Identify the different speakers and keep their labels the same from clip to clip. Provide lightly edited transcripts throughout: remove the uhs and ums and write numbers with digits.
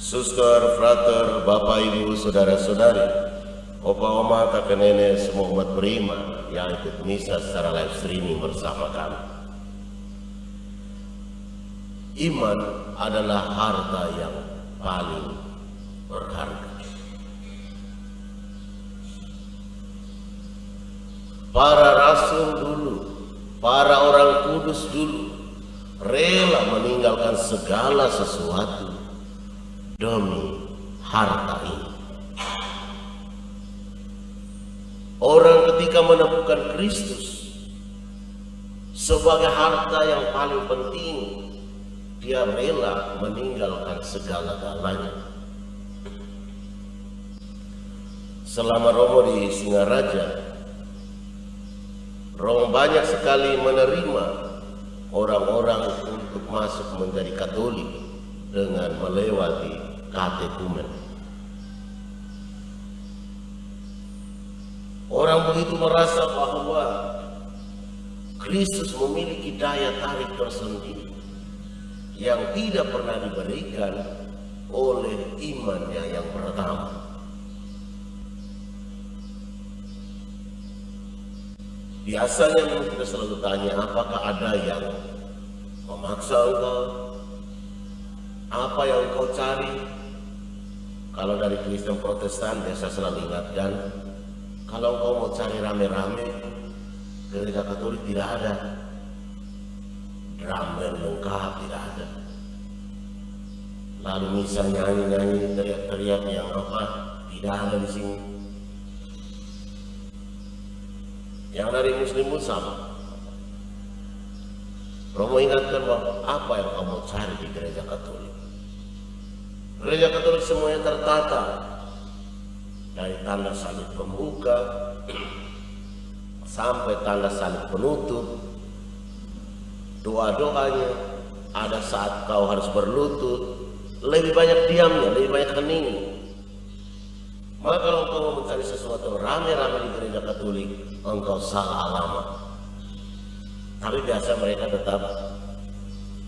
Speaker 1: Suster, frater, bapak, ibu, saudara-saudari, opa, oma, kakek, nenek, semua umat beriman yang ikut misa secara live streaming bersama kami. Iman adalah harta yang paling berharga. Para rasul dulu, para orang kudus dulu rela meninggalkan segala sesuatu demi harta ini. Orang ketika menemukan Kristus sebagai harta yang paling penting, dia rela meninggalkan segala-galanya. Selama Romo di Singaraja, Romo banyak sekali menerima orang-orang untuk masuk menjadi Katolik dengan melewati katekumen. Orang begitu merasa bahwa Kristus memiliki daya tarik tersendiri yang tidak pernah diberikan oleh imannya yang pertama. Biasanya kita selalu tanya, apakah ada yang memaksa engkau? Apa yang engkau cari? Kalau dari Kristen Protestan, biasa selalu ingatkan, kalau engkau mau cari rame-rame, gereja Katolik tidak ada. Drum band lengkap tidak ada. Lalu misalnya nyanyi-nyanyi, teriak-teriak yang apa, tidak ada di sini. Yang dari Muslim pun sama. Romo ingatkan bahwa apa yang kamu cari di gereja Katolik? Gereja Katolik semuanya tertata, dari tanda salib pembuka sampai tanda salib penutup. Doa-doanya ada saat kau harus berlutut, lebih banyak diamnya, lebih banyak hening. Maka kalau engkau mau mencari sesuatu rame-rame di gereja Katolik, engkau salah alamat. Tapi biasa mereka tetap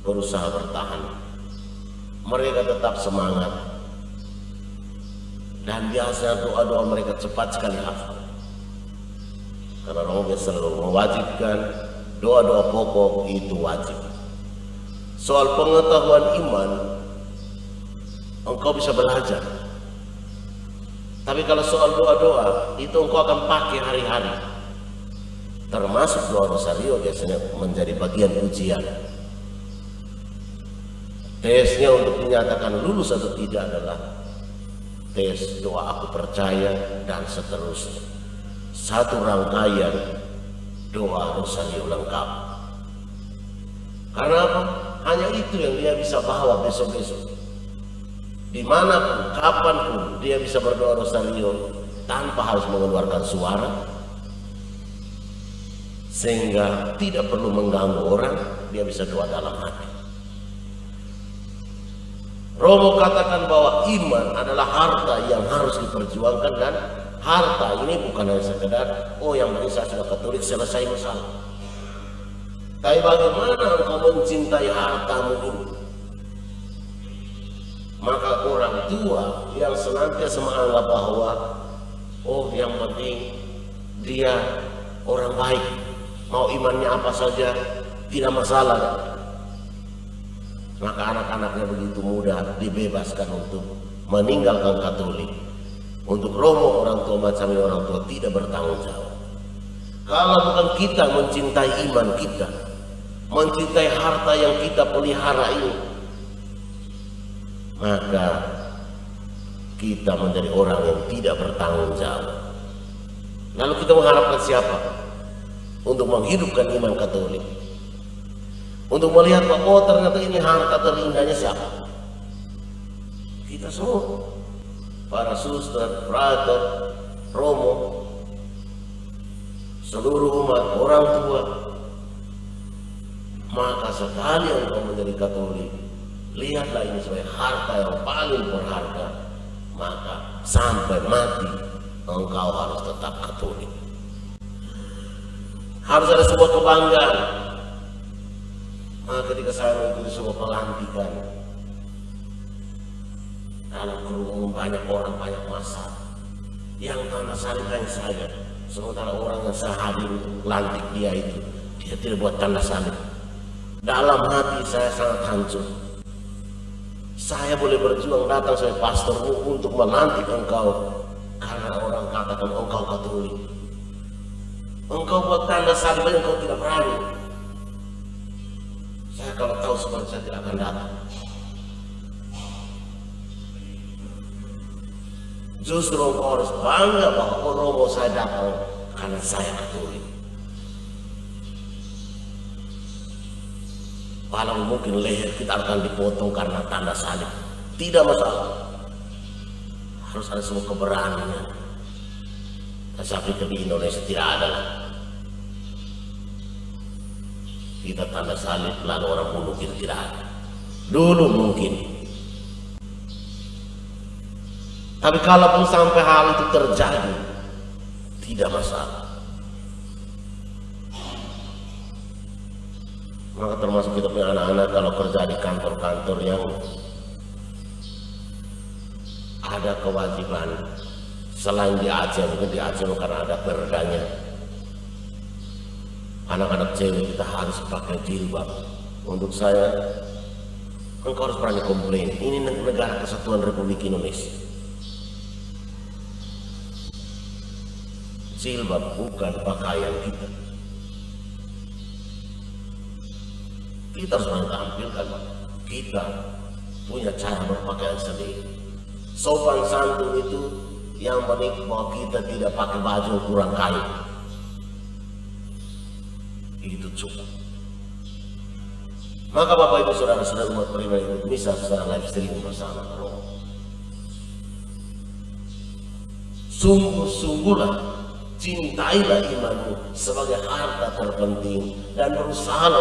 Speaker 1: berusaha bertahan. Mereka tetap semangat. Dan biasa doa-doa mereka cepat sekali hafal. Karena Romo biasa selalu mewajibkan doa-doa pokok itu wajib. Soal pengetahuan iman, engkau bisa belajar. Tapi kalau soal doa-doa, itu engkau akan pakai hari-hari. Termasuk doa rosario biasanya menjadi bagian ujian. Tesnya untuk dinyatakan lulus atau tidak adalah tes doa aku percaya dan seterusnya. Satu rangkaian doa rosario lengkap. Karena apa? Hanya itu yang dia bisa bawa besok-besok. Dimanapun, kapanpun dia bisa berdoa rosario tanpa harus mengeluarkan suara, sehingga tidak perlu mengganggu orang, dia bisa doa dalam hati. Romo katakan bahwa iman adalah harta yang harus diperjuangkan, dan harta ini bukan hanya sekedar yang penting saya sudah Katolik selesai masalah. Tapi bagaimana engkau mencintai hartamu ini? Maka orang tua yang senantiasa menganggap bahwa yang penting dia orang baik, mau imannya apa saja tidak masalah. Maka anak-anaknya begitu mudah dibebaskan untuk meninggalkan Katolik. Untuk Romo, orang tua macam ini orang tua tidak bertanggung jawab. Kalau bukan kita mencintai iman kita, mencintai harta yang kita pelihara ini, maka kita menjadi orang yang tidak bertanggung jawab. Lalu kita mengharapkan siapa untuk menghidupkan iman Katolik? Untuk melihat bahwa ternyata ini harta terindahnya siapa? Kita semua, para suster, frater, Romo, seluruh umat, orang tua. Maka sekali engkau menjadi Katolik, lihatlah ini sebagai harta yang paling berharga. Maka sampai mati engkau harus tetap Katolik. Harus ada sebuah kebanggaan. Maka ketika saya mengikuti sebuah pelantikan, dalam kerumunan banyak orang, banyak massa yang tanda salib hanya saya, sementara orang yang saya hadir lantik dia itu, dia tidak buat tanda salib. Dalam hati saya sangat hancur. Saya boleh berjuang datang sebagai pastormu untuk melantik engkau karena orang katakan engkau Katolik. Engkau buat tanda salib yang engkau tidak berani. Saya kalau tahu seperti saya tidak akan datang. Justru engkau harus bangga bahwa romo saya datang karena saya Katolik. Walau mungkin leher kita akan dipotong karena tanda salib, tidak masalah. Harus ada semua keberanian. Tapi di Indonesia tidak ada lah. Kita tanda salib lalu orang bunuh kita, tidak ada. Dulu mungkin. Tapi kalaupun sampai hal itu terjadi, tidak masalah. Maka termasuk kita punya anak-anak kalau kerja di kantor-kantor yang ada kewajiban selain di Aceh, mungkin di Aceh karena ada perdanya. Anak-anak cewek kita harus pakai jilbab. Untuk saya, engkau harus berani komplain. Ini negara kesatuan Republik Indonesia. Jilbab bukan pakaian kita. Kita harus menampilkan kita punya cara berpakaian sendiri. Sopan santun itu yang penting bahwa kita tidak pakai baju kurang kain. Itu cukup. Maka Bapak Ibu Saudara-saudara umat pribadi bisa secara live streaming bersama. Sungguh-sungguhlah cintailah imanmu sebagai harta terpenting dan berusaha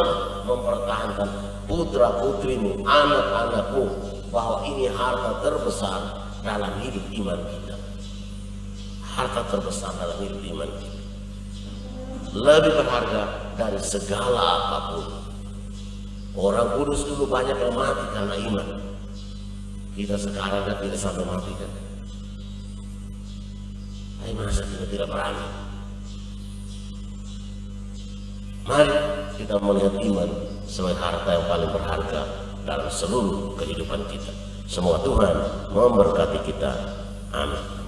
Speaker 1: mempertahankan putra-putrimu, anak-anakmu, bahwa ini harta terbesar dalam hidup iman kita. Harta terbesar dalam hidup iman kita. Lebih berharga dari segala apapun. Orang kudus dulu banyak yang mati karena iman. Kita sekarang kan tidak sampai mati kan. Tapi masa kita tidak berani? Mari kita melihat iman sebagai harta yang paling berharga dalam seluruh kehidupan kita. Semoga Tuhan memberkati kita. Amin.